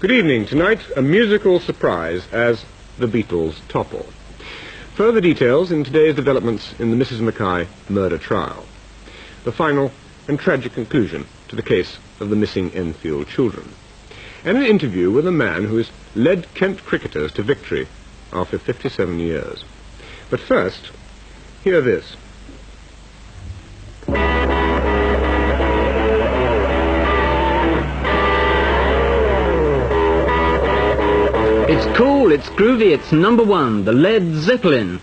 Good evening. Tonight, a musical surprise as the Beatles topple. Further details in today's developments in the Mrs. Mackay murder trial. The final and tragic conclusion to the case of the missing Enfield children. And an interview with a man who has led Kent cricketers to victory after 57 years. But first, hear this. It's cool, it's groovy, it's number one, the Led Zeppelin.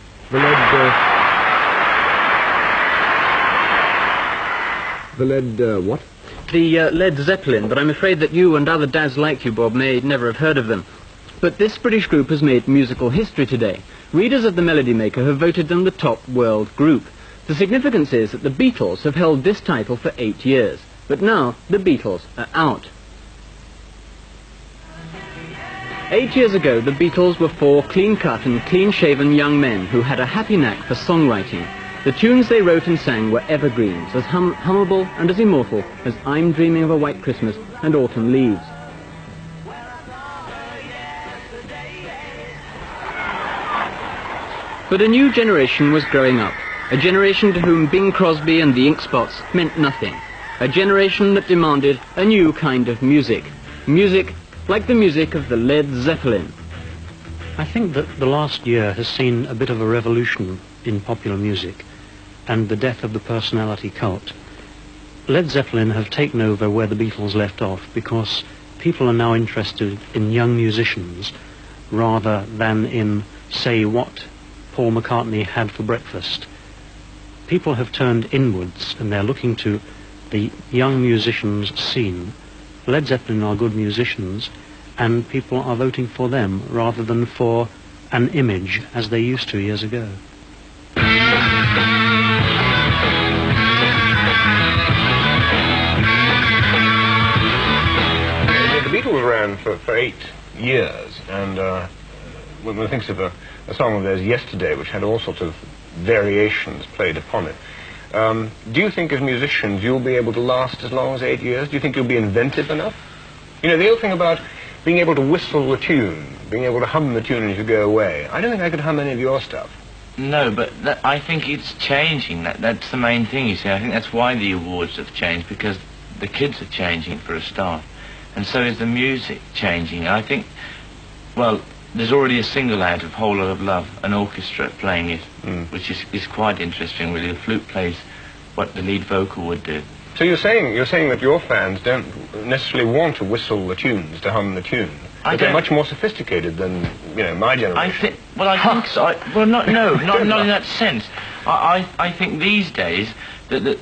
The what? The Led Zeppelin, but I'm afraid that you and other dads like you, Bob, may never have heard of them. But this British group has made musical history today. Readers of the Melody Maker have voted them the top world group. The significance is that the Beatles have held this title for 8 years. But now, the Beatles are out. 8 years ago, the Beatles were 4 clean-cut and clean-shaven young men who had a happy knack for songwriting. The tunes they wrote and sang were evergreens, as hummable and as immortal as I'm Dreaming of a White Christmas and Autumn Leaves. But a new generation was growing up, a generation to whom Bing Crosby and the Ink Spots meant nothing, a generation that demanded a new kind of music, music like the music of the Led Zeppelin. I think that the last year has seen a bit of a revolution in popular music and the death of the personality cult. Led Zeppelin have taken over where the Beatles left off because people are now interested in young musicians rather than in, say, what Paul McCartney had for breakfast. People have turned inwards and they're looking to the young musicians scene. Led Zeppelin are good musicians, and people are voting for them rather than for an image as they used to years ago. The Beatles ran for 8 years, and when one thinks of a song of theirs, Yesterday, which had all sorts of variations played upon it, do you think as musicians you'll be able to last as long as 8 years? Do you think you'll be inventive enough? You know, the old thing about being able to whistle a tune, being able to hum the tune as you go away. I don't think I could hum any of your stuff. No, but I think it's changing. That's the main thing, you see. I think that's why the awards have changed, because the kids are changing for a start. And so is the music changing. I think, well, there's already a single out of Whole Lot of Love, an orchestra playing it, which is quite interesting, really. The flute plays what the lead vocal would do. So you're saying that your fans don't necessarily want to whistle the tunes, to hum the tunes. But they're much more sophisticated than, you know, my generation. I think so. Well, not in that sense. I think these days that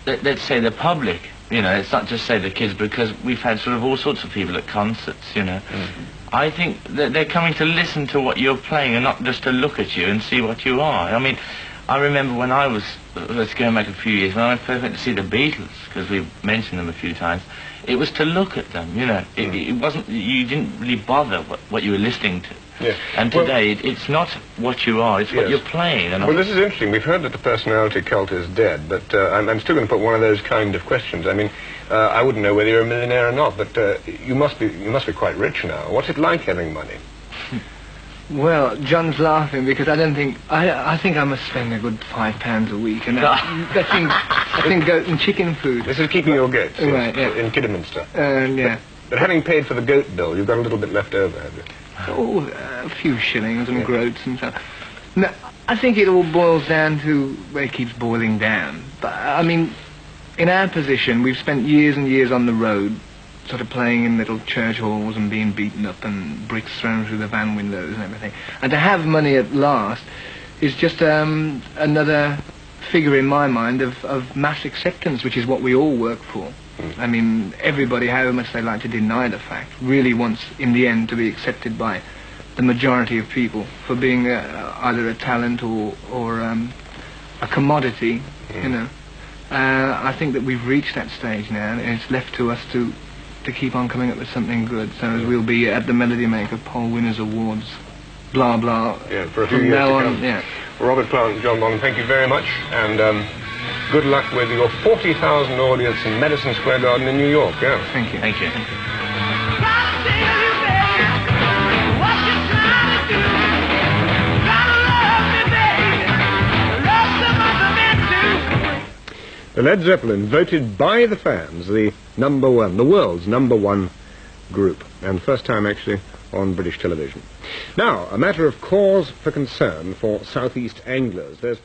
let's say the public, you know, it's not just say the kids, because we've had sort of all sorts of people at concerts, you know. I think that they're coming to listen to what you're playing and not just to look at you and see what you are. I mean, I remember when I was, let's go back a few years, when I first went to see the Beatles, because we've mentioned them a few times, it was to look at them, you know. It wasn't, you didn't really bother what you were listening to. Yes. And today, it's not what you are, it's what you're playing. And well, this is interesting. We've heard that the personality cult is dead, but I'm still going to put one of those kind of questions. I mean, I wouldn't know whether you're a millionaire or not, but you must be quite rich now. What's it like having money? Well, John's laughing because I think I must spend a good £5 a week, and I think goat and chicken food. This is keeping your goats, right? Yeah. In Kidderminster. Yeah. But having paid for the goat bill, you've got a little bit left over, have you? Oh, a few shillings and groats and stuff. No, I think it all boils down to where it keeps boiling down. But I mean, in our position, we've spent years and years on the road, sort of playing in little church halls and being beaten up and bricks thrown through the van windows and everything. And to have money at last is just another figure in my mind of mass acceptance, which is what we all work for. I mean, everybody, however much they like to deny the fact, really wants, in the end, to be accepted by the majority of people for being either a talent or a commodity, you know. I think that we've reached that stage now, and it's left to us to keep on coming up with something good, so as we'll be at the Melody Maker Poll Winners Awards, blah blah. Yeah, for a few years to come. Yeah. Robert Plant, John Bonham, thank you very much, and good luck with your 40,000 audience in Madison Square Garden in New York. Yeah. Thank you. Thank you. Thank you. Led Zeppelin voted by the fans the world's number one group, and first time actually on British television. Now, a matter of cause for concern for southeast anglers. There's